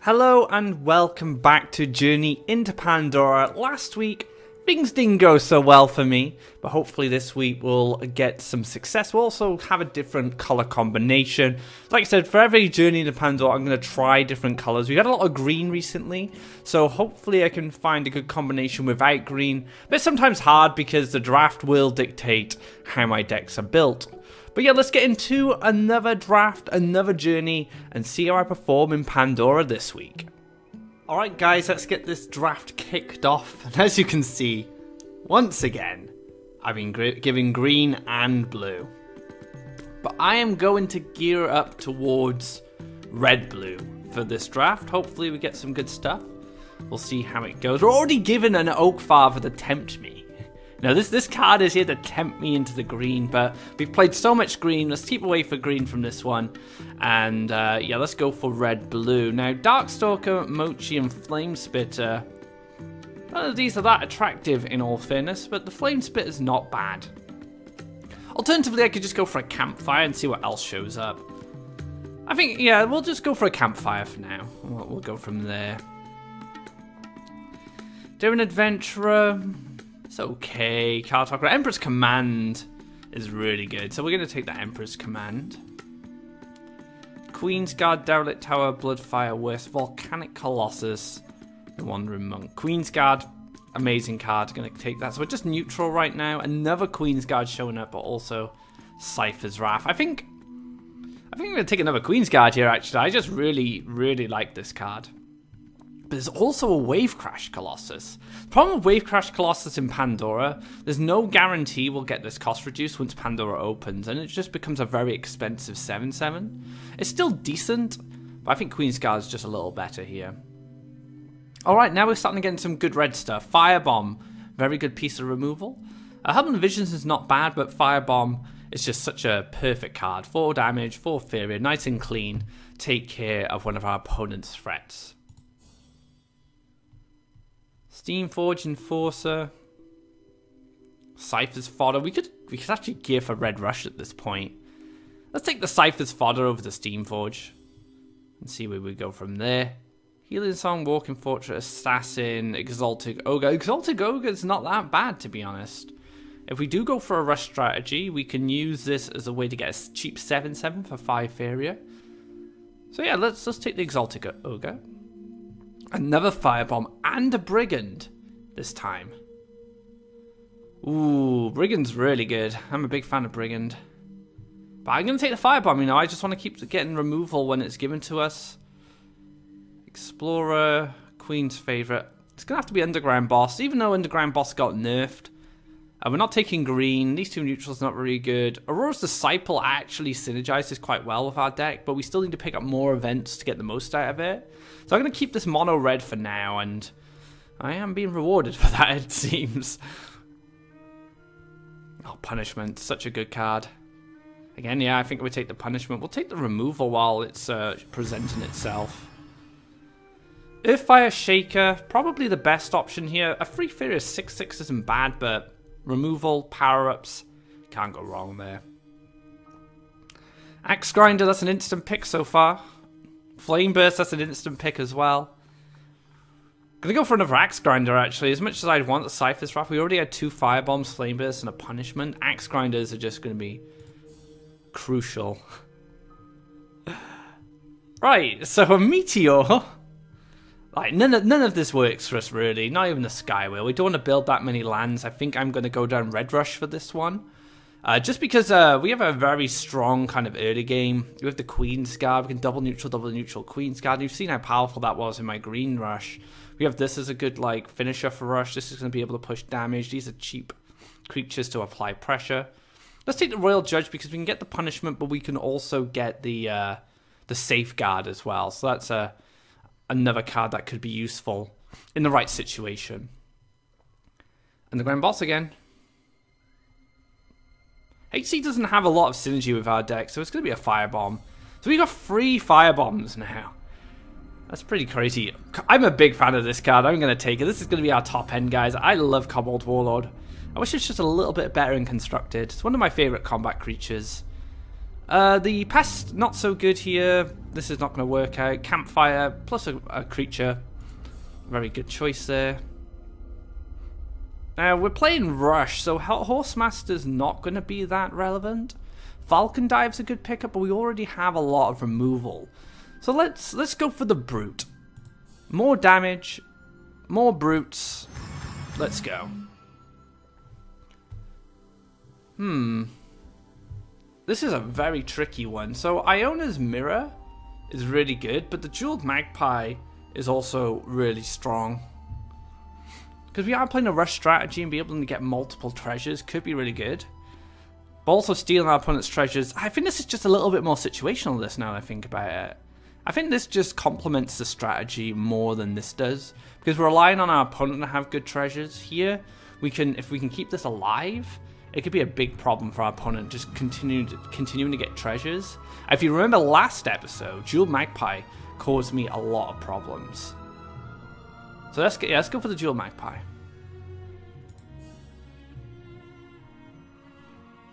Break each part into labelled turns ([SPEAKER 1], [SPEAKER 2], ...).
[SPEAKER 1] Hello and welcome back to Journey into Pandora. Last week, things didn't go so well for me, but hopefully this week we'll get some success. We'll also have a different color combination. Like I said, for every Journey into Pandora, I'm going to try different colors. We got a lot of green recently, so hopefully I can find a good combination without green. But it's sometimes hard because the draft will dictate how my decks are built. But yeah, let's get into another draft, another journey, and see how I perform in Pandora this week. Alright guys, let's get this draft kicked off. And as you can see, once again, I've been giving green and blue. But I am going to gear up towards red-blue for this draft. Hopefully we get some good stuff. We'll see how it goes. We're already given an Oak Father to tempt me. Now this card is here to tempt me into the green, but we've played so much green. Let's keep away for green from this one. And yeah, let's go for red-blue. Now, Darkstalker, Mochi, and Flamespitter. None of these are that attractive in all fairness, but the Flamespitter is not bad. Alternatively, I could just go for a Campfire and see what else shows up. I think, yeah, we'll just go for a Campfire for now. We'll go from there. Daring Adventurer. It's okay. Card Talker. Emperor's Command is really good. So we're going to take the Emperor's Command. Queen's Guard, Derelict Tower, Bloodfire, Wisp, Volcanic Colossus, the Wandering Monk. Queen's Guard, amazing card. Going to take that. So we're just neutral right now. Another Queen's Guard showing up, but also Cypher's Wrath. I think I'm going to take another Queen's Guard here, actually. I just really like this card. But there's also a Wave Crash Colossus. The problem with Wave Crash Colossus in Pandora, there's no guarantee we'll get this cost reduced once Pandora opens, and it just becomes a very expensive 7/7. It's still decent, but I think Queen's Guard is just a little better here. Alright, now we're starting to get some good red stuff. Firebomb, very good piece of removal. Hubble Visions is not bad, but Firebomb is just such a perfect card. 4 damage, 4 Faeria, nice and clean. Take care of one of our opponent's threats. Steamforge Enforcer, Cypher's Fodder. We could actually gear for Red Rush at this point. Let's take the Cypher's Fodder over the Steamforge and see where we go from there. Healing Song, Walking Fortress, Assassin, Exalted Ogre. Exalted Ogre is not that bad, to be honest. If we do go for a rush strategy, we can use this as a way to get a cheap 7/7 for 5 Faeria. So yeah, let's take the Exalted Ogre. Another Firebomb and a Brigand this time. Ooh, Brigand's really good. I'm a big fan of Brigand. But I'm going to take the Firebomb, you know. I just want to keep getting removal when it's given to us. Explorer, Queen's Favourite. It's going to have to be Underground Boss, even though Underground Boss got nerfed. We're not taking green. These two neutrals not very good. Aurora's Disciple actually synergizes quite well with our deck, but we still need to pick up more events to get the most out of it. So I'm going to keep this mono red for now, and I am being rewarded for that, it seems. Oh, Punishment. Such a good card. Again, yeah, I think we take the Punishment. We'll take the removal while it's presenting itself. Earthfire Shaker. Probably the best option here. A free Faeria 6/6 isn't bad, but removal, power-ups, can't go wrong there. Axe Grinder, that's an instant pick so far. Flame Burst, that's an instant pick as well. Gonna go for another Axe Grinder, actually. As much as I'd want the Cypher's Wrath, we already had 2 Firebombs, Flame Burst, and a Punishment. Axe Grinders are just gonna be crucial. Right, so a Meteor. Like, none of this works for us, really. Not even the Skywheel. We don't want to build that many lands. I think I'm going to go down Red Rush for this one. Just because we have a very strong kind of early game. We have the Queen's Guard. We can double neutral Queen's Guard. You've seen how powerful that was in my Green Rush. We have this as a good, like, finisher for Rush. This is going to be able to push damage. These are cheap creatures to apply pressure. Let's take the Royal Judge because we can get the Punishment, but we can also get the Safeguard as well. So that's another card that could be useful in the right situation. And the Grand Boss again. HC doesn't have a lot of synergy with our deck, so it's going to be a Firebomb. So we got 3 Firebombs now. That's pretty crazy. I'm a big fan of this card. I'm going to take it. This is going to be our top end, guys. I love Kobold Warlord. I wish it's just a little bit better and constructed. It's one of my favourite combat creatures. The Pest, not so good here. This is not going to work out. Campfire, plus a creature. Very good choice there. Now, we're playing Rush, so Horsemaster's not going to be that relevant. Falcon Dive's a good pickup, but we already have a lot of removal. So let's go for the Brute. More damage, more Brutes. Let's go. This is a very tricky one. So Iona's Mirror is really good, but the Jeweled Magpie is also really strong. Because we are playing a rush strategy and be able to get multiple treasures could be really good. But also stealing our opponent's treasures. I think this is just a little bit more situational this now that I think about it. I think this just complements the strategy more than this does. Because we're relying on our opponent to have good treasures. Here, if we can keep this alive, it could be a big problem for our opponent, just continuing to get treasures. If you remember last episode, Jeweled Magpie caused me a lot of problems. So let's go for the Jeweled Magpie.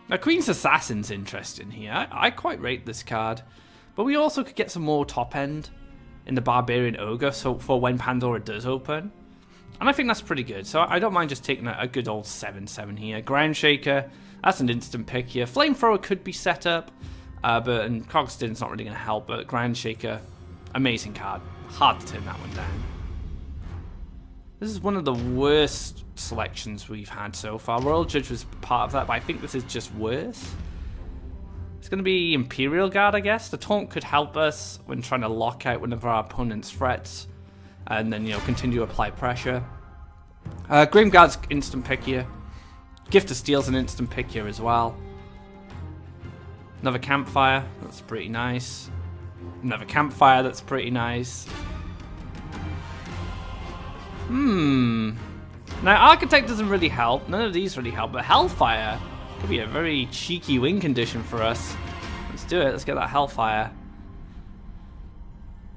[SPEAKER 1] Now, Queen's Assassin's interesting here. I quite rate this card. But we also could get some more top end in the Barbarian Ogre for when Pandora does open. And I think that's pretty good. So I don't mind just taking a good old 7/7 here. Ground Shaker, that's an instant pick here. Flamethrower could be set up. And Cogston's not really going to help. But Ground Shaker, amazing card. Hard to turn that one down. This is one of the worst selections we've had so far. Royal Judge was part of that, but I think this is just worse. It's going to be Imperial Guard, I guess. The Taunt could help us when trying to lock out one of our opponent's threats. And then, continue to apply pressure. Grimguard's instant pick here. Gift of Steel's an instant pick here as well. Another Campfire, that's pretty nice. Another Campfire, that's pretty nice. Now, Archetype doesn't really help. None of these really help. But Hellfire could be a very cheeky win condition for us. Let's do it. Let's get that Hellfire.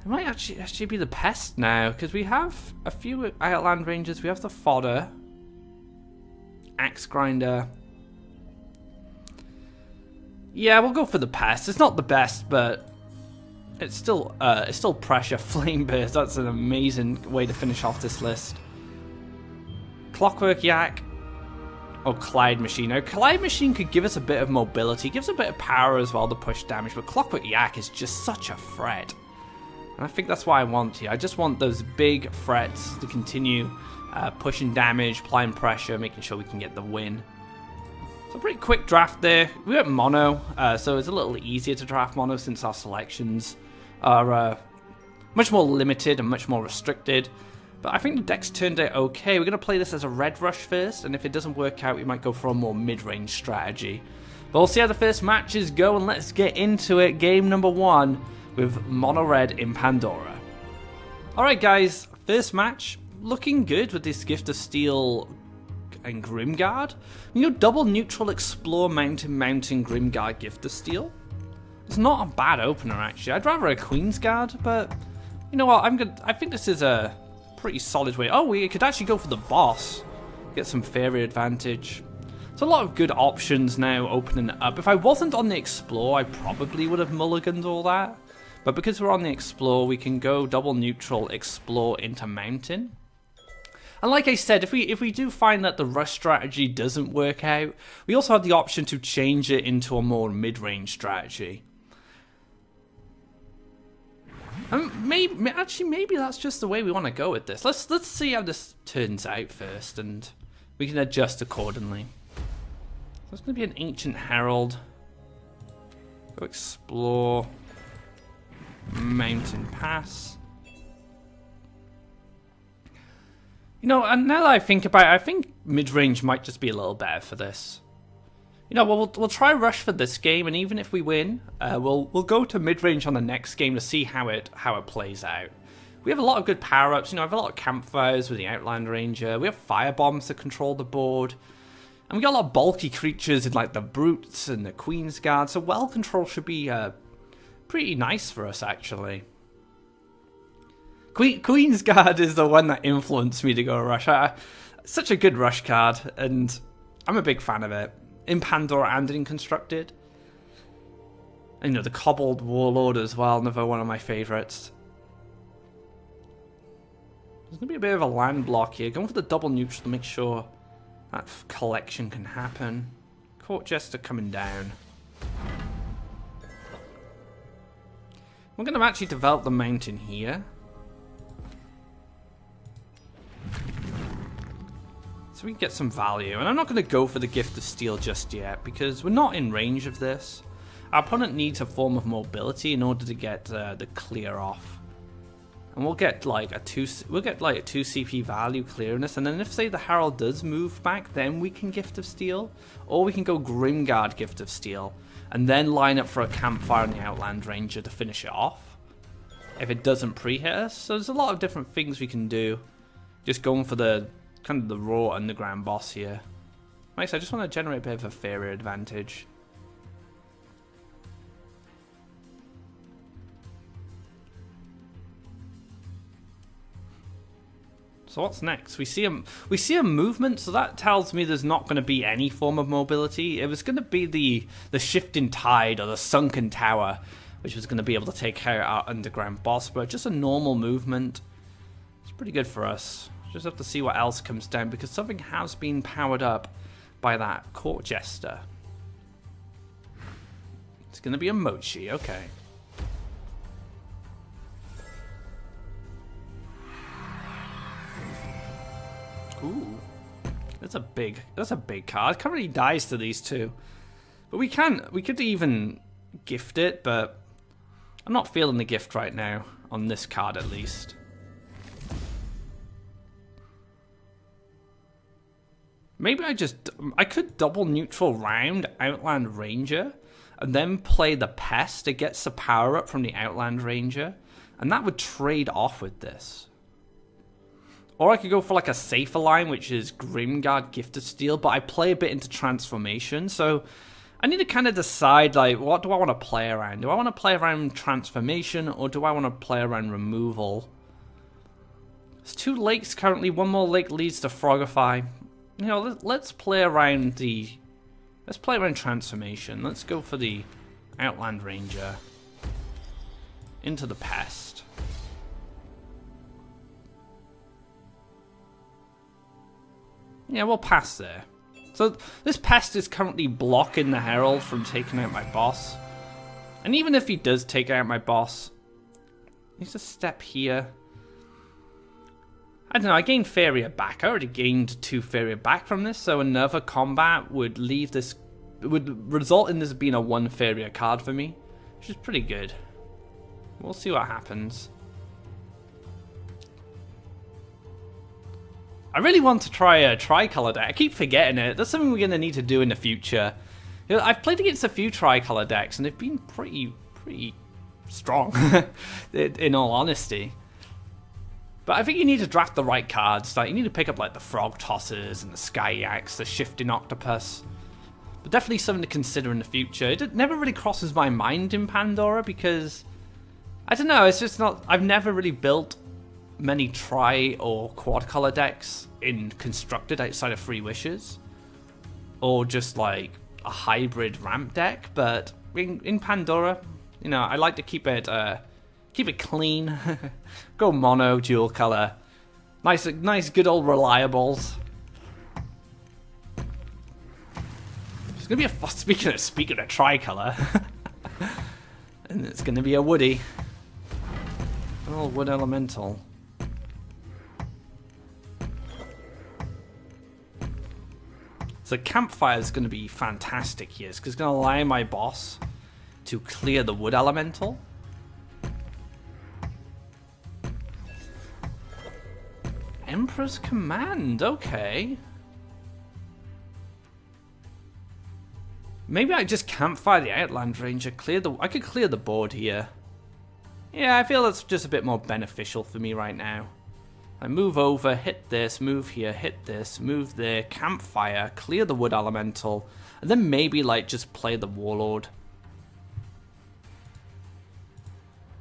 [SPEAKER 1] It might actually be the Pest now. Because we have a few Outland Rangers. We have the Fodder. Axe Grinder. Yeah, we'll go for the Pest. It's not the best, but it's still pressure. Flame Burst, that's an amazing way to finish off this list. Clockwork Yak or Clyde Machine. Now, Clyde Machine could give us a bit of mobility, gives a bit of power as well to push damage, but Clockwork Yak is just such a threat. And I think that's what I want here. I just want those big threats to continue pushing damage, applying pressure, making sure we can get the win. So pretty quick draft there. We went mono, so it's a little easier to draft mono since our selections are much more limited and much more restricted. But I think the deck's turned out okay. We're going to play this as a red rush first, and if it doesn't work out, we might go for a more mid-range strategy. But we'll see how the first matches go, and let's get into it. Game number 1 with mono red in Pandora. Alright guys, first match, looking good with this Gift of Steel and Grimguard. Double neutral Explore Mountain Grimguard Gift of Steel. It's not a bad opener actually. I'd rather a Queen's Guard, but you know what? I think this is a pretty solid way. Oh, we could actually go for the boss. Get some Faeria advantage. There's a lot of good options now opening it up. If I wasn't on the Explore, I probably would have mulliganed all that. But because we're on the Explore, we can go double neutral Explore into Mountain. And like I said, if we do find that the rush strategy doesn't work out, we also have the option to change it into a more mid-range strategy. Maybe that's just the way we want to go with this. Let's see how this turns out first, and we can adjust accordingly. So it's going to be an Ancient Herald. Go Explore Mountain Pass. And now that I think about it, I think mid-range might just be a little better for this. We'll try rush for this game, and even if we win, we'll go to mid-range on the next game to see how it plays out. We have a lot of good power-ups. I have a lot of campfires with the Outland Ranger. We have fire bombs to control the board. And we got a lot of bulky creatures in like the Brutes and the Queen's Guard. So well control should be pretty nice for us, actually. Queen's Guard is the one that influenced me to go rush. Such a good rush card, and I'm a big fan of it. In Pandora and in Constructed. And, you know, the Cobbled Warlord as well, another one of my favourites. There's going to be a bit of a land block here. Going for the double neutral to make sure that collection can happen. Court Jester coming down. We're going to actually develop the mountain here. So we can get some value. And I'm not going to go for the Gift of Steel just yet, because we're not in range of this. Our opponent needs a form of mobility in order to get the clear off. And we'll get like a 2 CP value clearness, and then if say the Herald does move back, then we can Gift of Steel, or we can go Grimguard Gift of Steel, and then line up for a Campfire on the Outland Ranger to finish it off. If it doesn't pre-hit us, so there's a lot of different things we can do. Just going for the kind of the raw underground boss here. Nice, I just want to generate a bit of a Faeria advantage. So what's next? We see a movement, so that tells me there's not going to be any form of mobility. It was going to be the shifting tide or the sunken tower, which was going to be able to take out our underground boss, but just a normal movement. It's pretty good for us. Just have to see what else comes down, because something has been powered up by that Court Jester. It's going to be a Mochi, okay. Ooh, that's a big card. Currently dies to these two, but we could even gift it, but I'm not feeling the gift right now on this card at least. Maybe I could double neutral round Outland Ranger and then play the Pest. It gets the power up from the Outland Ranger, and that would trade off with this. Or I could go for like a safer line, which is Grimguard Gift of Steel, but I play a bit into Transformation, so I need to kind of decide, like, what do I want to play around? Do I want to play around Transformation, or do I want to play around Removal? There's 2 lakes currently, one more lake leads to Frogify. You know, let's play around Transformation. Let's go for the Outland Ranger. Into the Pest. Yeah, we'll pass there. So this Pest is currently blocking the Herald from taking out my boss. And even if he does take out my boss, he's a step here. I don't know, I gained Faeria back. I already gained 2 Faeria back from this, so another combat would result in this being a 1 Faeria card for me, which is pretty good. We'll see what happens. I really want to try a tricolor deck. I keep forgetting it. That's something we're going to need to do in the future. You know, I've played against a few tricolor decks, and they've been pretty strong, in all honesty. But I think you need to draft the right cards. Like, you need to pick up like the Frog Tossers and the Skyax, the Shifting Octopus. But definitely something to consider in the future. It never really crosses my mind in Pandora because, I don't know, it's just not... I've never really built many tri or quad color decks in constructed outside of Free Wishes, or just like a hybrid ramp deck. But in Pandora, you know, I like to keep it clean. Go mono, dual color, nice good old reliables. It's gonna be a speaking of tricolor, and it's gonna be a Woody, oh, Wood Elemental. So Campfire is going to be fantastic here, because it's going to allow my boss to clear the Wood Elemental. Emperor's Command, okay. Maybe I just Campfire the Outland Ranger, I could clear the board here. Yeah, I feel that's just a bit more beneficial for me right now. I move over, hit this, move here, hit this, move there, Campfire, clear the Wood Elemental, and then maybe like just play the Warlord.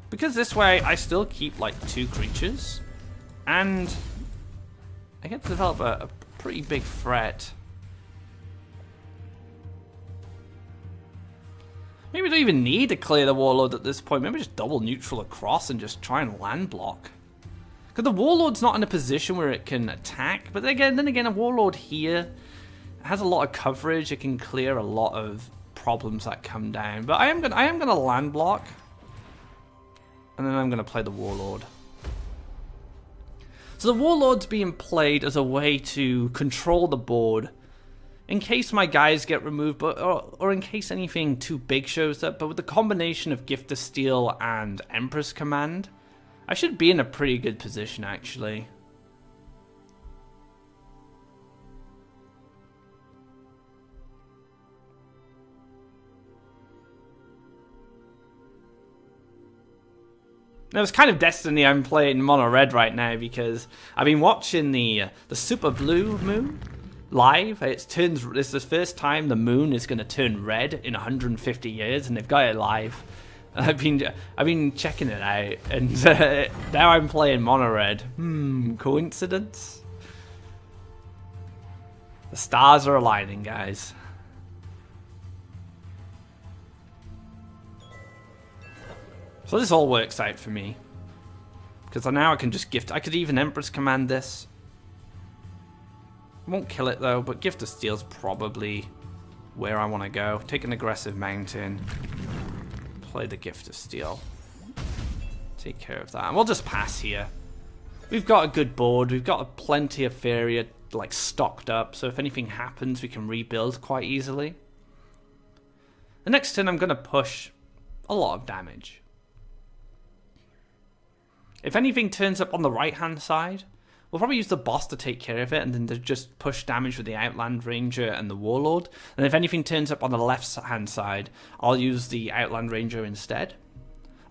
[SPEAKER 1] Because this way I still keep like 2 creatures, and I get to develop a pretty big threat. Maybe we don't even need to clear the Warlord at this point. Maybe just double neutral across and just try and land block. Because the Warlord's not in a position where it can attack. But then again, a Warlord here has a lot of coverage. It can clear a lot of problems that come down. But I am gonna land block. And then I'm gonna play the Warlord. So the Warlord's being played as a way to control the board in case my guys get removed, or in case anything too big shows up. But with the combination of Gift of Steel and Empress Command, I should be in a pretty good position, actually. Now, it's kind of destiny I'm playing mono red right now because I've been watching the super blue moon live. It's the first time the moon is going to turn red in 150 years, and they've got it live. I've been checking it out, and now I'm playing mono red. Coincidence? The stars are aligning, guys. So this all works out for me. Because now I can just gift... I could even Empress Command this. Won't kill it though, but Gift of Steel's probably where I want to go. Take an aggressive mountain. Play the Gift of Steel. Take care of that. And we'll just pass here. We've got a good board. We've got plenty of Faeria like stocked up. So if anything happens, we can rebuild quite easily. The next turn I'm going to push a lot of damage. If anything turns up on the right-hand side, we'll probably use the boss to take care of it, and then to just push damage with the Outland Ranger and the Warlord. And if anything turns up on the left-hand side, I'll use the Outland Ranger instead.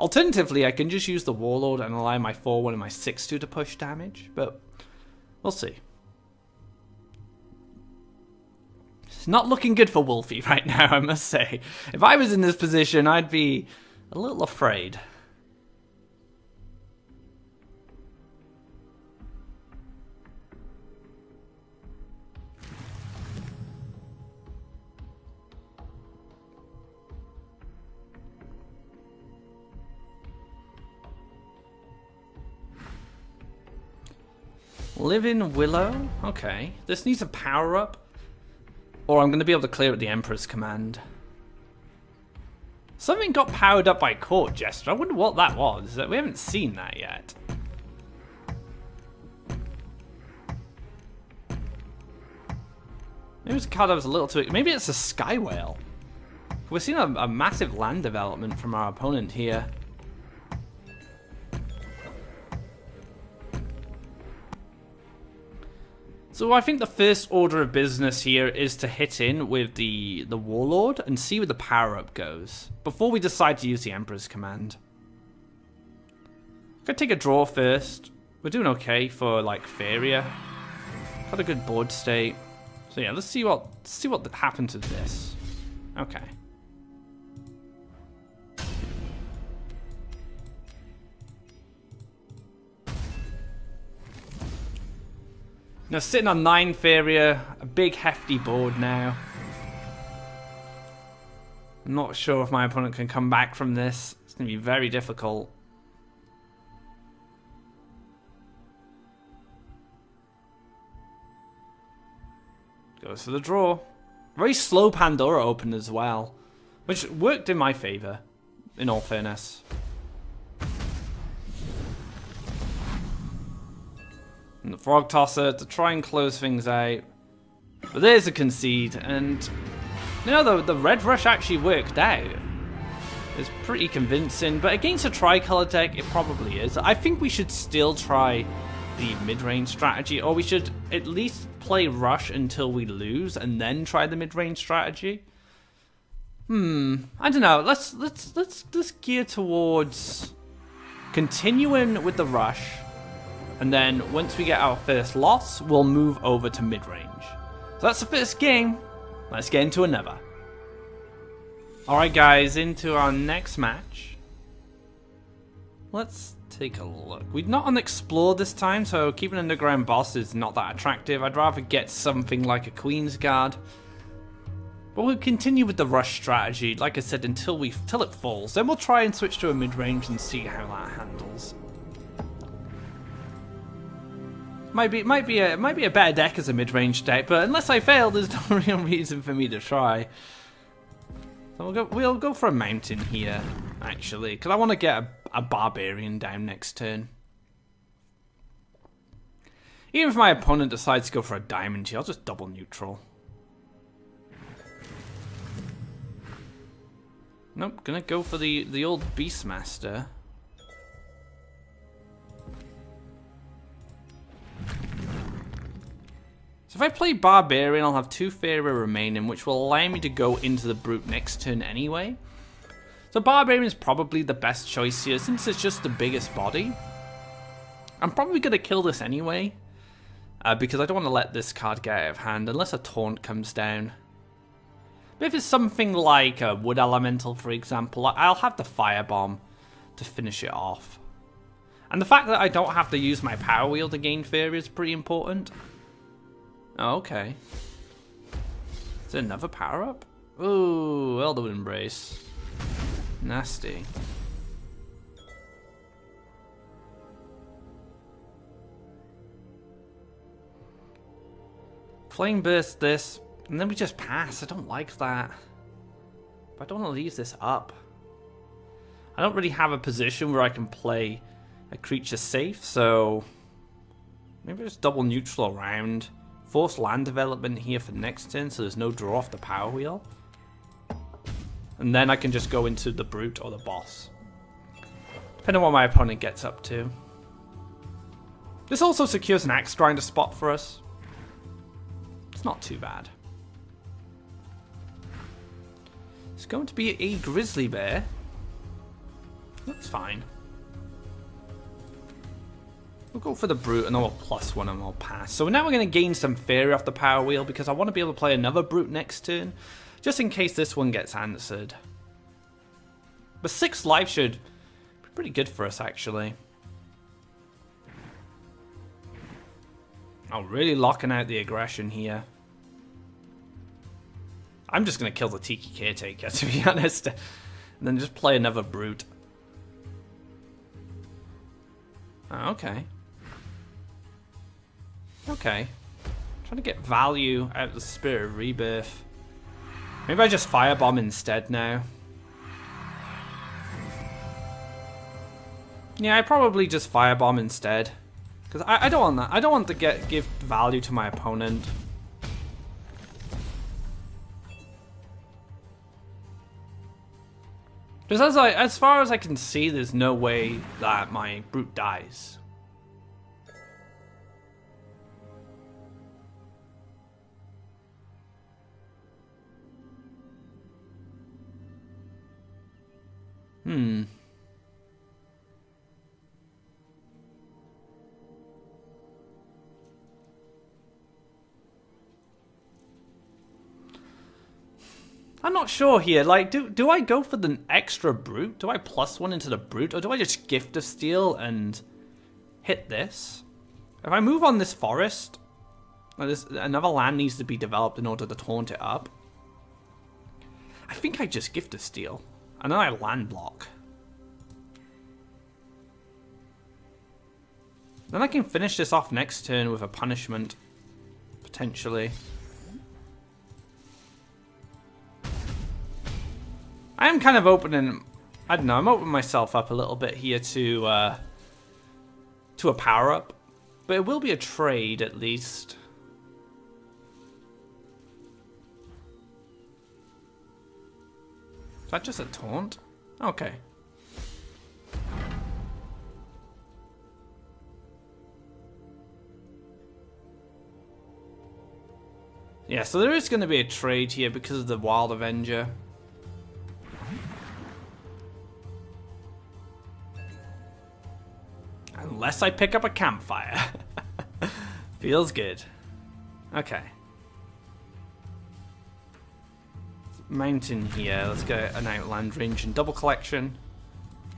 [SPEAKER 1] Alternatively, I can just use the Warlord and allow my 4-1 and my 6-2 to push damage, but we'll see. It's not looking good for Wolfie right now, I must say. If I was in this position, I'd be a little afraid. Living Willow? Okay. This needs a power up. Or I'm going to be able to clear with the Emperor's Command. Something got powered up by Court Jester. I wonder what that was. We haven't seen that yet. Maybe it's a card that was a little too... Maybe it's a Sky Whale. We're seeing a massive land development from our opponent here. So I think the first order of business here is to hit in with the Warlord and see where the power-up goes before we decide to use the Emperor's Command. Gonna take a draw first. We're doing okay for like Faeria. Got a good board state. So yeah, let's see what happens with this. Okay. Now sitting on 9 Faeria, a big hefty board now. I'm not sure if my opponent can come back from this. It's going to be very difficult. Goes for the draw. Very slow Pandora open as well, which worked in my favour, in all fairness. And the Frog Tosser to try and close things out. But there's a concede, and you know, the Red Rush actually worked out. It's pretty convincing, but against a Tricolour deck, it probably is. I think we should still try the mid-range strategy, or we should at least play Rush until we lose, and then try the mid-range strategy. I don't know. Let's gear towards continuing with the Rush. And then, once we get our first loss, we'll move over to mid-range. So that's the first game. Let's get into another. Alright guys, into our next match. Let's take a look. We've not unexplored this time, so keeping an underground boss is not that attractive. I'd rather get something like a Queen's Guard. But But we'll continue with the rush strategy, like I said, until it falls. Then we'll try and switch to a mid-range and see how that handles. Might be a better deck as a mid-range deck, but unless I fail, there's no real reason for me to try. So we'll go for a mountain here, actually, because I want to get a barbarian down next turn. Even if my opponent decides to go for a diamond here, I'll just double neutral. Nope, gonna go for the old Beastmaster. So if I play Barbarian, I'll have 2 Faeria remaining, which will allow me to go into the Brute next turn anyway. So Barbarian is probably the best choice here, since it's just the biggest body. I'm probably gonna kill this anyway. Because I don't want to let this card get out of hand, unless a taunt comes down. But if it's something like a Wood Elemental, for example, I'll have the Firebomb to finish it off. And the fact that I don't have to use my Power Wheel to gain Faeria is pretty important. Oh, okay. Is there another power-up? Ooh, Elder Embrace. Nasty. Flame Burst this, and then we just pass. I don't like that. But I don't want to leave this up. I don't really have a position where I can play a creature safe, so maybe just double neutral around. Force land development here for next turn, so there's no draw off the Power Wheel. And then I can just go into the Brute or the Boss, depending on what my opponent gets up to. This also secures an Axe Grinder spot for us. It's not too bad. It's going to be a Grizzly Bear. That's fine. We'll go for the Brute and then we'll +1 and we'll pass. So now we're going to gain some Faeria off the Power Wheel because I want to be able to play another Brute next turn, just in case this one gets answered. But 6 life should be pretty good for us, actually. Oh, really locking out the aggression here. I'm just going to kill the Tiki Caretaker, to be honest. And then just play another Brute. Oh, okay. Okay. Trying to get value out of the Spirit of Rebirth. Maybe I just Firebomb instead now. Yeah, I probably just Firebomb instead. Because I don't want that. I don't want to give value to my opponent. Because as far as I can see, there's no way that my Brute dies. I'm not sure here. Like, do I go for the extra Brute? Do I +1 into the Brute? Or do I just Gift of Steel and hit this? If I move on this forest, another land needs to be developed in order to taunt it up. I think I just Gift of Steel. And then I land block. Then I can finish this off next turn with a punishment, potentially. I am kind of opening, I don't know, I'm opening myself up a little bit here to a power-up. But it will be a trade, at least. Is that just a taunt? Okay. Yeah, so there is going to be a trade here because of the Wild Avenger. Unless I pick up a campfire. Feels good. Okay. Mountain here. Let's get an Outland Range and double collection.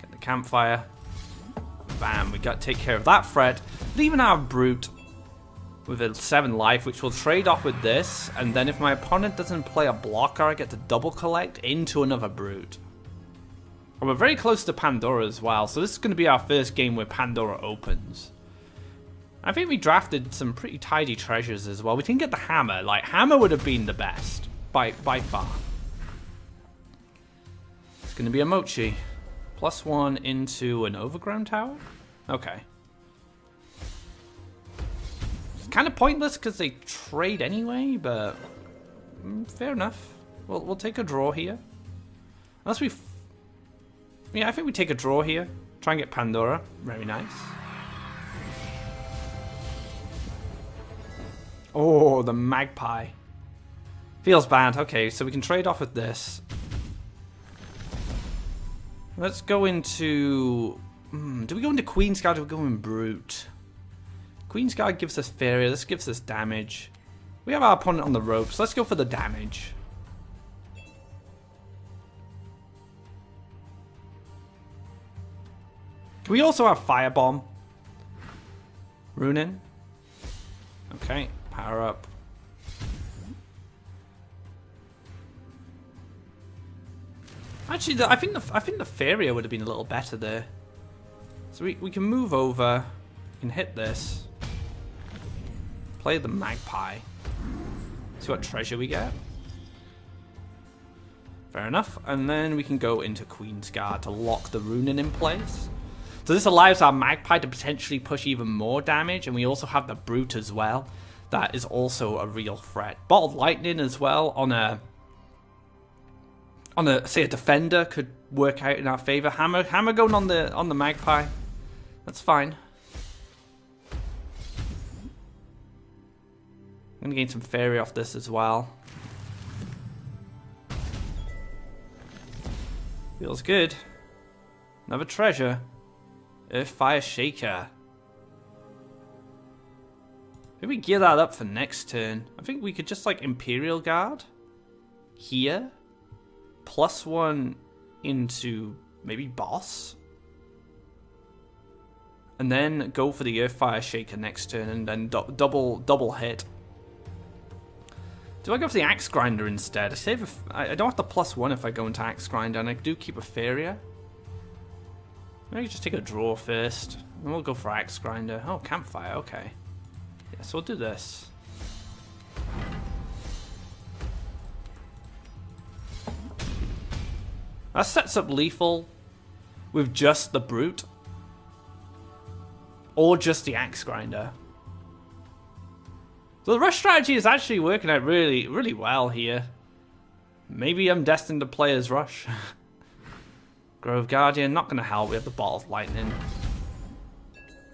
[SPEAKER 1] Get the campfire. Bam, we got to take care of that threat. Leaving our Brute with a 7 life, which will trade off with this, and then if my opponent doesn't play a blocker, I get to double collect into another brute. And we're very close to Pandora as well, so this is going to be our first game where Pandora opens. I think we drafted some pretty tidy treasures as well. We didn't get the hammer. Like, hammer would have been the best by far. It's going to be a Mochi. +1 into an overgrown tower? Okay. It's kind of pointless because they trade anyway, but fair enough. We'll take a draw here. Unless we... Yeah, I think we take a draw here. Try and get Pandora. Very nice. Oh, the magpie. Feels bad. Okay, so we can trade off with this. Let's go into... do we go into Queen's Guard or do we go in Brute? Queen's Guard gives us Faeria. This gives us damage. We have our opponent on the ropes. Let's go for the damage. We also have Firebomb. Runin. Okay, power up. Actually, I think the Faeria would have been a little better there. So we can move over. We can hit this. Play the magpie. See what treasure we get. Fair enough. And then we can go into Queen's Guard to lock the Runin in place. So this allows our magpie to potentially push even more damage. And we also have the brute as well. That is also a real threat. Bottled Lightning as well on a say a defender could work out in our favor. Hammer going on the magpie. That's fine. I'm gonna gain some Faeria off this as well. Feels good. Another treasure. Earthfire Shaker. Maybe gear that up for next turn. I think we could just like Imperial Guard here. +1 into maybe boss. And then go for the Earthfire Shaker next turn and then double hit. Do I go for the Axe Grinder instead? I don't have the +1 if I go into Axe Grinder, and I do keep a Faeria. Maybe just take a draw first, and we'll go for Axe Grinder. Oh, Campfire, okay. Yeah, so we'll do this. That sets up lethal with just the Brute. Or just the Axe Grinder. So the rush strategy is actually working out really, really well here. Maybe I'm destined to play as rush. Grove Guardian, not going to help. We have the Bottled Lightning.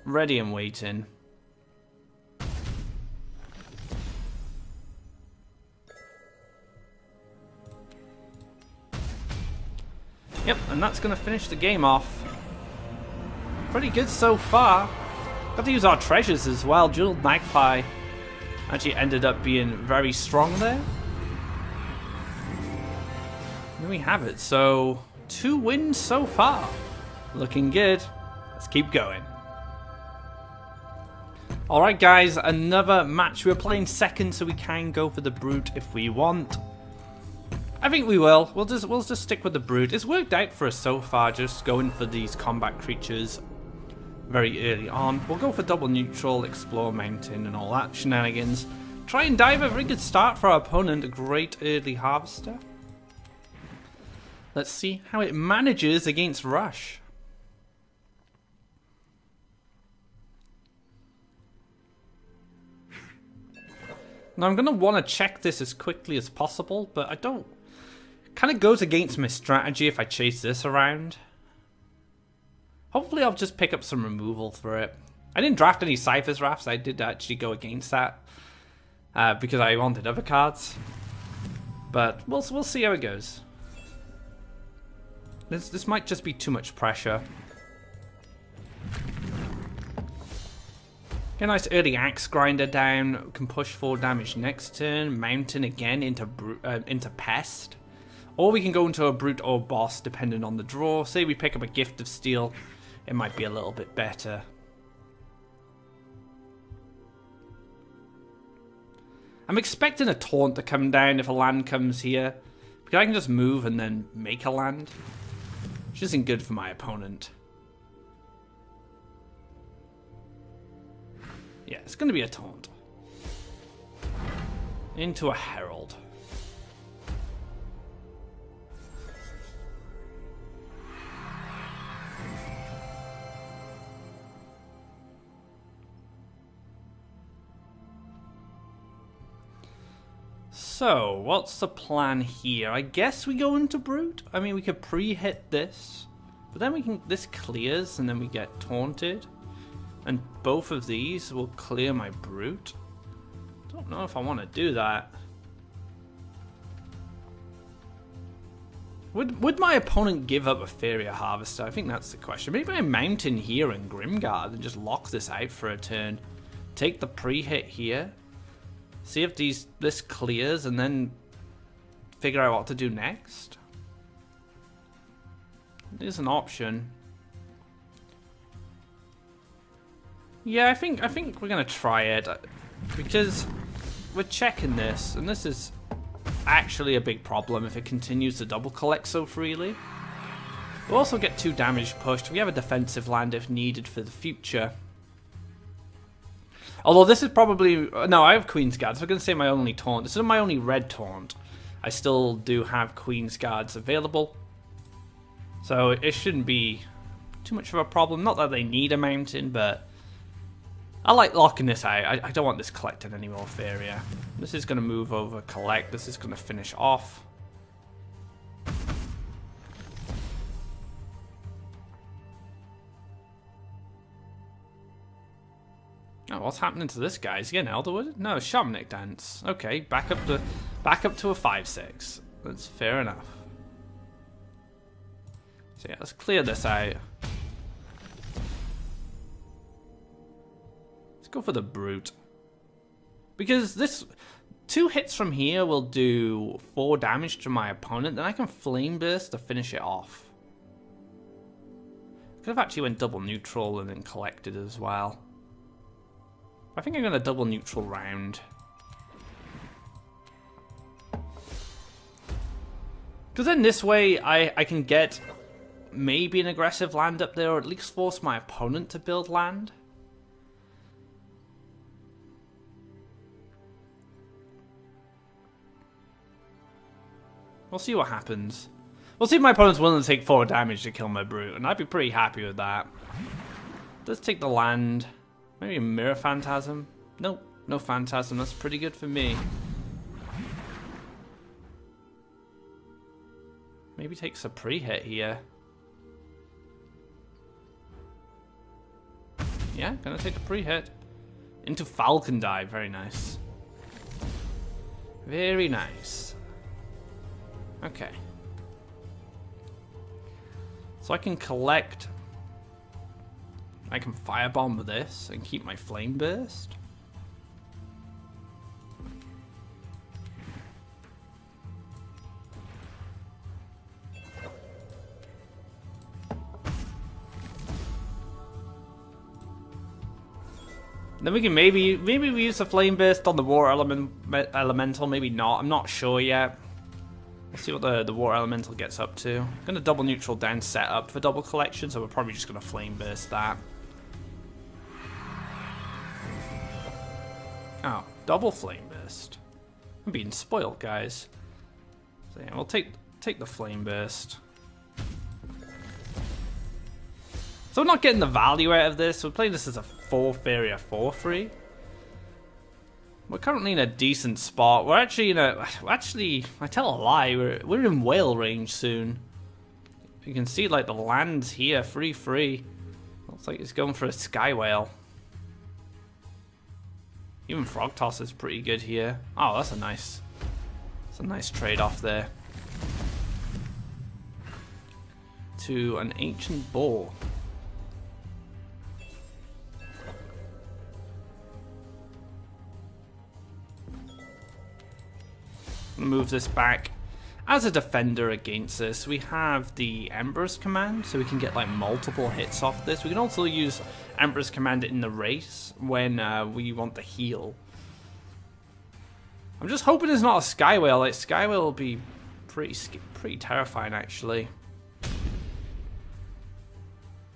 [SPEAKER 1] Ready and waiting. Yep, and that's going to finish the game off. Pretty good so far. Got to use our treasures as well. Jeweled Magpie actually ended up being very strong there. There we have it. So 2 wins so far. Looking good. Let's keep going. Alright guys, another match. We're playing second, so we can go for the Brute if we want. I think we will. We'll just stick with the Brute. It's worked out for us so far, just going for these combat creatures very early on. We'll go for double neutral, explore mountain and all that shenanigans. Try and dive. A very good start for our opponent. A great early harvester. Let's see how it manages against Rush. Now I'm going to want to check this as quickly as possible, but I don't... Kind of goes against my strategy if I chase this around. Hopefully I'll just pick up some removal for it. I didn't draft any Cypher's Rafts. I did actually go against that. Because I wanted other cards. But we'll see how it goes. This might just be too much pressure. Get a nice early Axe Grinder down. Can push 4 damage next turn. Mountain again into Pest. Or we can go into a Brute or Boss depending on the draw. Say we pick up a Gift of Steel. It might be a little bit better. I'm expecting a taunt to come down if a land comes here. Because I can just move and then make a land. Which isn't good for my opponent. Yeah, it's going to be a taunt. Into a herald. So, what's the plan here? I guess we go into Brute? I mean, we could pre-hit this. But then we can... This clears and then we get taunted. And both of these will clear my Brute. Don't know if I want to do that. Would my opponent give up a Faeria Harvester? I think that's the question. Maybe I mount in here in Grimguard and just lock this out for a turn. Take the pre-hit here. See if this clears and then figure out what to do next. There's an option. Yeah, I think we're gonna try it because we're checking this, and this is actually a big problem if it continues to double collect so freely. We'll also get 2 damage pushed. We have a defensive land if needed for the future. Although this is probably... No, I have Queen's Guards. So I'm going to say my only taunt. This is my only red taunt. I still do have Queen's Guards available. So it shouldn't be too much of a problem. Not that they need a mountain, but... I like locking this out. I don't want this collecting any more Faeria. This is going to move over, collect. This is going to finish off. Oh, what's happening to this guy? Is he getting Elderwood? No, Shamanic Dance. Okay, back up to a 5/6. That's fair enough. So yeah, let's clear this out. Let's go for the Brute. Because this 2 hits from here will do 4 damage to my opponent, then I can Flame Burst to finish it off. Could have actually went double neutral and then collected as well. I think I'm going to double neutral round. Because then this way I can get maybe an aggressive land up there, or at least force my opponent to build land. We'll see what happens. We'll see if my opponent's willing to take 4 damage to kill my Brute, and I'd be pretty happy with that. Let's take the land. Maybe a Mirror Phantasm? Nope, no Phantasm. That's pretty good for me. Maybe takes a pre-hit here. Yeah, gonna take the pre-hit. Into Falcon Dive. Very nice. Very nice. Okay. So I can collect... I can Firebomb with this and keep my Flame Burst. Then we can maybe we use the Flame Burst on the Water Elemental, maybe not. I'm not sure yet. Let's see what the Water Elemental gets up to. I'm going to double neutral down set up for double collection, so we're probably just going to Flame Burst that. Oh, double Flame Burst. I'm being spoiled, guys. So yeah, we'll take the Flame Burst. So we're not getting the value out of this. We're playing this as a 4 Faeria 4/3. We're currently in a decent spot. We're actually in a... Actually, I tell a lie. We're in whale range soon. You can see like the land's here, 3/3. Looks like it's going for a Sky Whale. Even Frog Toss is pretty good here. Oh, that's a nice trade-off there. To an Ancient Boar. Move this back. As a defender against this, we have the Emperor's Command, so we can get like multiple hits off this. We can also use Emperor's Command in the race when we want the heal. I'm just hoping it's not a sky whale. Like, sky whale will be pretty terrifying, actually.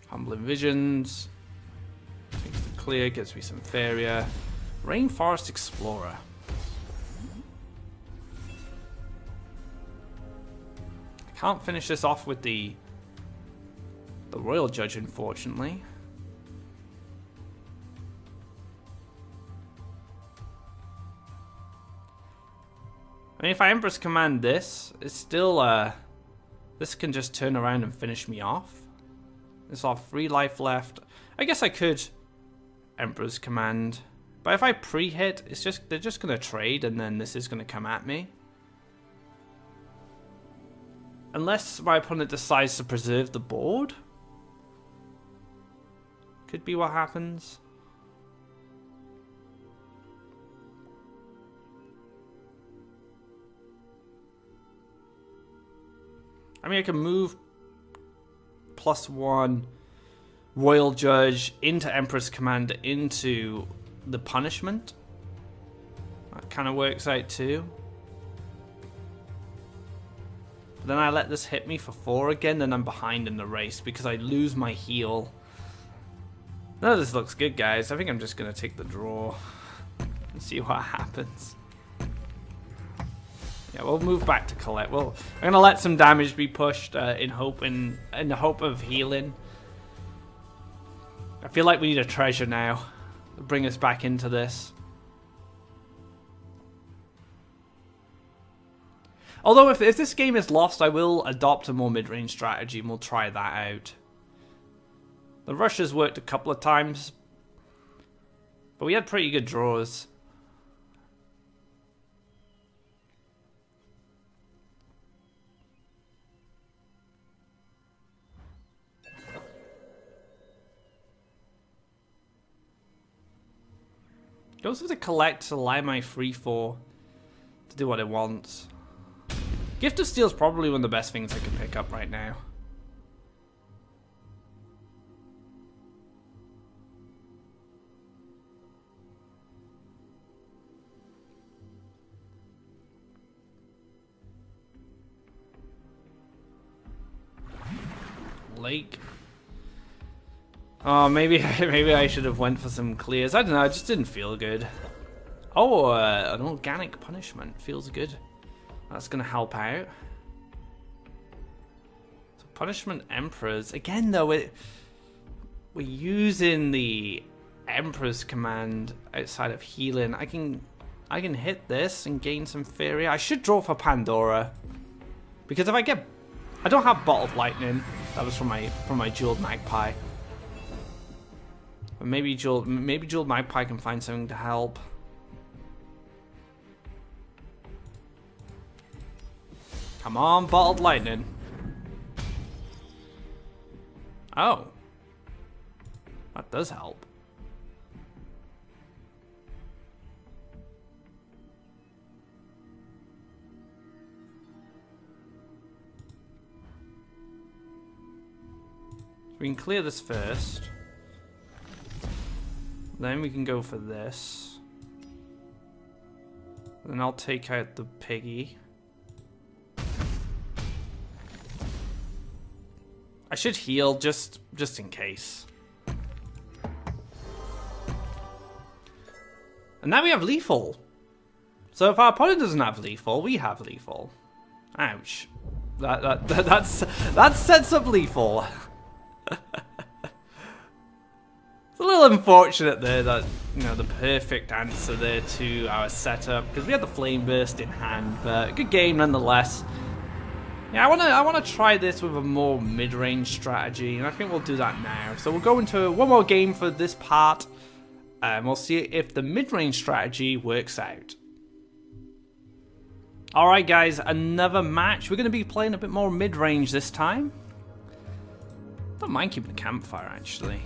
[SPEAKER 1] Humbling Visions. Takes the clear, gives me some Faeria. Rainforest Explorer. I can't finish this off with the Royal Judge, unfortunately. I mean, if I Empress Command this, it's still, this can just turn around and finish me off. It's all 3 life left. I guess I could Emperor's Command. But if I pre-hit, it's just, they're just going to trade and then this is going to come at me. Unless my opponent decides to preserve the board. Could be what happens. I mean, I can move +1 Royal Judge into Emperor's Command into the punishment. That kind of works out too. But then I let this hit me for 4 again, then I'm behind in the race because I lose my heal. None of this looks good, guys. I think I'm just going to take the draw and see what happens. Yeah, we'll move back to collect. Well, I'm gonna let some damage be pushed in the hope of healing. I feel like we need a treasure now to bring us back into this. Although if this game is lost, I will adopt a more mid-range strategy and we'll try that out. The rush has worked a couple of times, but we had pretty good draws. Goes with the collect to allow my 3/4 to do what it wants. Gift of Steel is probably one of the best things I can pick up right now. Lake. Oh, maybe I should have went for some clears. I don't know, it just didn't feel good. Oh, an organic punishment feels good. That's gonna help out. So punishment emperors again, though. We're using the Emperor's Command outside of healing. I can hit this and gain some Faeria. I should draw for Pandora because if I don't have Bottled Lightning. That was from my Jeweled Magpie. But maybe Jeweled Magpie can find something to help. Come on, Bottled Lightning. Oh. That does help. We can clear this first. Then we can go for this. Then I'll take out the piggy. I should heal just in case. And now we have lethal. So if our opponent doesn't have lethal, we have lethal. Ouch. That sets up lethal. It's a little unfortunate there that, you know, the perfect answer there to our setup, because we had the Flame Burst in hand, but good game nonetheless. Yeah, I wanna try this with a more mid-range strategy, and I think we'll do that now. So we'll go into one more game for this part, and we'll see if the mid-range strategy works out. Alright guys, another match. We're gonna be playing a bit more mid-range this time. Don't mind keeping the campfire, actually.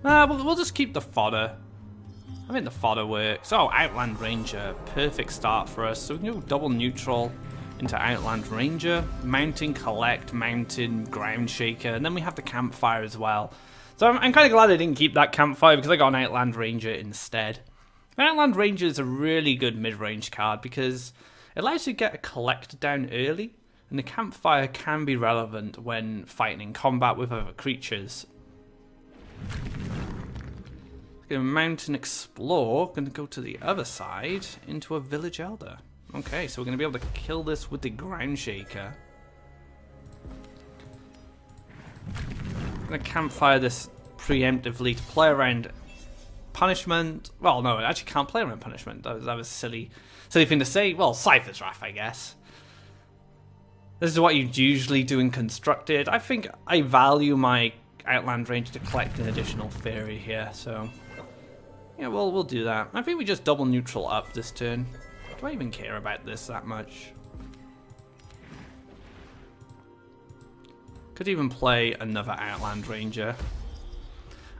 [SPEAKER 1] We'll just keep the fodder. I think the fodder works. Oh, Outland Ranger. Perfect start for us. So we can go double neutral into Outland Ranger. Mountain Collect, Mountain Ground Shaker. And then we have the campfire as well. So I'm kind of glad I didn't keep that campfire because I got an Outland Ranger instead. Outland Ranger is a really good mid-range card because it allows you to get a collector down early, and the campfire can be relevant when fighting in combat with other creatures. Gonna mount and explore. Gonna go to the other side into a village elder. Okay, so we're gonna be able to kill this with the ground shaker. Gonna campfire this preemptively to play around punishment. Well, no, I actually can't play around punishment. That was a silly thing to say. Well, Cypher's Wrath, I guess. This is what you usually do in Constructed. I think I value my Outland Range to collect an additional Faeria here, so yeah, we'll do that. I think we just double neutral up this turn. Do I even care about this that much? Could even play another Outland Ranger.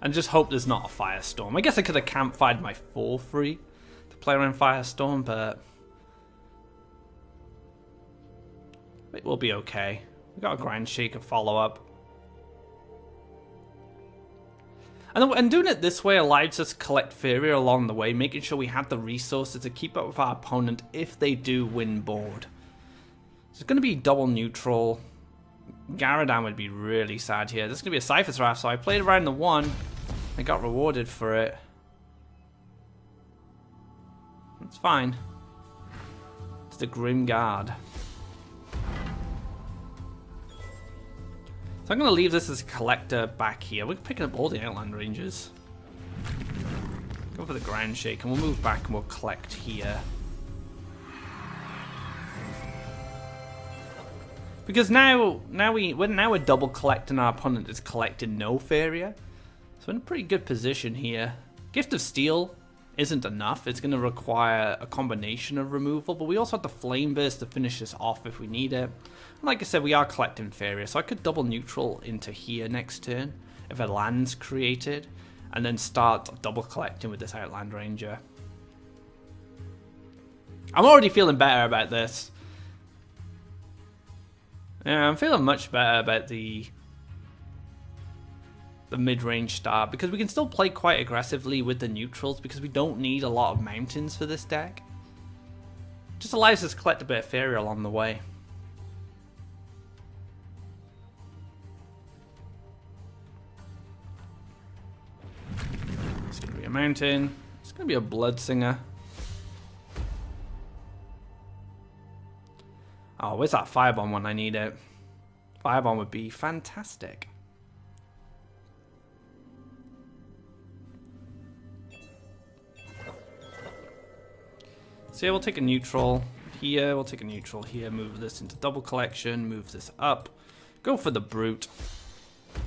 [SPEAKER 1] And just hope there's not a Firestorm. I guess I could have campfired my 4-3 to play around Firestorm, but it will be okay. We got a Grand Shaker follow-up. And doing it this way allows us to collect Faeria along the way, making sure we have the resources to keep up with our opponent if they do win board. So it's going to be double neutral. Garadan would be really sad here. This is going to be a Cypher's Wrath, so I played around the 1. I got rewarded for it. It's fine. It's the Grim Guard. So I'm going to leave this as a collector back here. We're picking up all the Outland Rangers. Go for the Ground Shake and we'll move back and we'll collect here. Because now we're double collecting, our opponent is collecting no Faeria. So we're in a pretty good position here. Gift of Steel isn't enough. It's going to require a combination of removal, but we also have the Flame Burst to finish this off if we need it. And like I said, we are collecting Faeria, so I could double neutral into here next turn if a land's created, and then start double collecting with this Outland Ranger. I'm already feeling better about this. Yeah, I'm feeling much better about the mid-range start, because we can still play quite aggressively with the neutrals because we don't need a lot of mountains for this deck. Just allows us to collect a bit of Faeria along the way. It's going to be a mountain. It's going to be a Bloodsinger. Oh, where's that Firebomb when I need it? Firebomb would be fantastic. So yeah, we'll take a neutral here, we'll take a neutral here, move this into double collection, move this up, go for the Brute.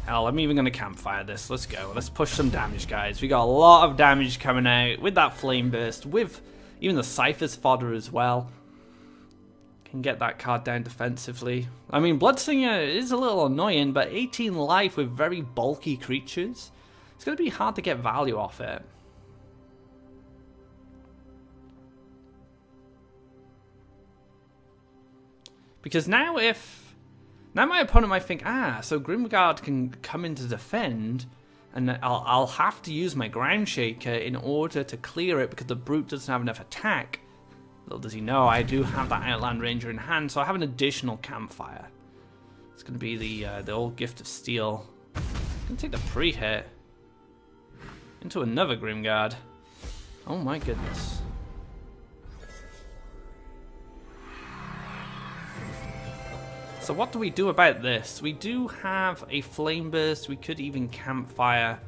[SPEAKER 1] Hell, I'm even going to campfire this. Let's go. Let's push some damage, guys. We got a lot of damage coming out with that Flame Burst, with even the Cypher's Fodder as well. Can get that card down defensively. I mean, Bloodsinger is a little annoying, but 18 life with very bulky creatures, it's going to be hard to get value off it. Because now my opponent might think, so Grimguard can come in to defend, and I'll have to use my Ground Shaker in order to clear it because the Brute doesn't have enough attack. Little does he know, I do have that Outland Ranger in hand, so I have an additional campfire. It's going to be the old Gift of Steel. I'm going to take the pre-hit into another Grimguard. Oh my goodness. So what do we do about this? We do have a Flame Burst. We could even campfire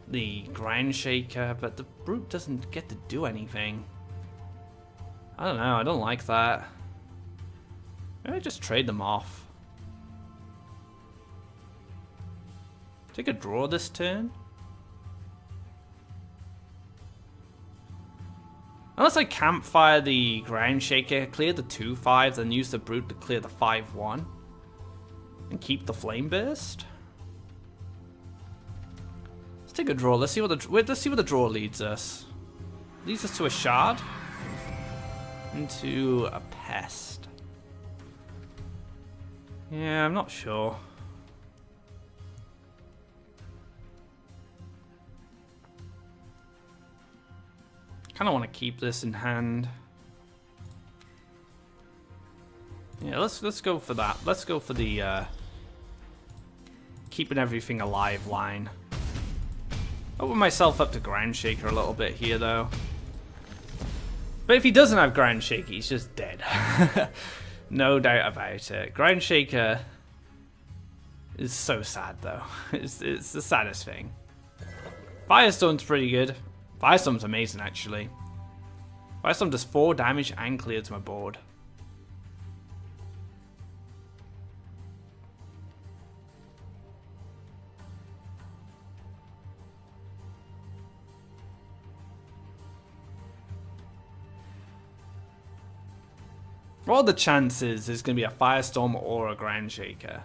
[SPEAKER 1] the Ground Shaker, but the Brute doesn't get to do anything. I don't know, I don't like that. Maybe I just trade them off. Take a draw this turn? Unless I campfire the Ground Shaker, clear the 2/5, then use the Brute to clear the 5/1. And keep the Flame Burst? Let's take a draw, let's see where the draw leads us. Leads us to a Shard. Into a Pest. Yeah, I'm not sure. Kind of want to keep this in hand. Yeah, let's go for that. Let's go for the keeping everything alive line. Open myself up to Ground Shaker a little bit here, though. But if he doesn't have Ground Shaker, he's just dead. No doubt about it. Ground Shaker is so sad, though. It's the saddest thing. Firestorm's pretty good. Firestorm's amazing, actually. Firestorm does 4 damage and clears my board. For all the chances, there's going to be a Firestorm or a Ground Shaker.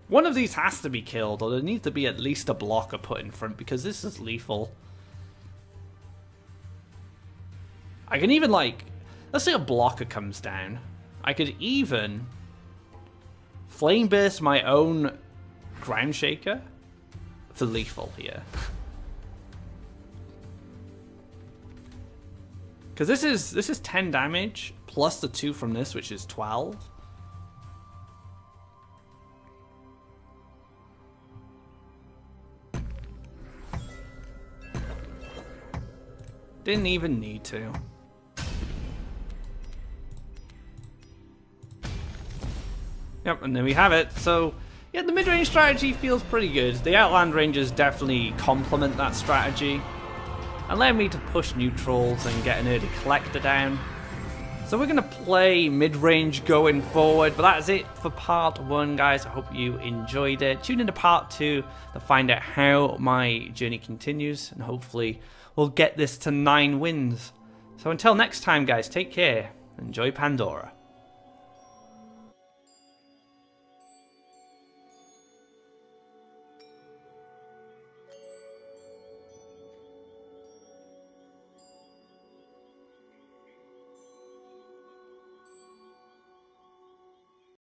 [SPEAKER 1] One of these has to be killed, or there needs to be at least a blocker put in front, because this is lethal. I can even, like, let's say a blocker comes down. I could even Flame Burst my own Ground Shaker for lethal here. Because this is 10 damage, plus the 2 from this, which is 12. Didn't even need to. Yep, and there we have it. So, yeah, the mid-range strategy feels pretty good. The Outland Rangers definitely complement that strategy. Allow me to push neutrals and get an early collector down. So we're going to play mid-range going forward, but that's it for part 1, guys. I hope you enjoyed it. Tune into part 2 to find out how my journey continues, and hopefully we'll get this to 9 wins. So until next time, guys, take care. Enjoy Pandora.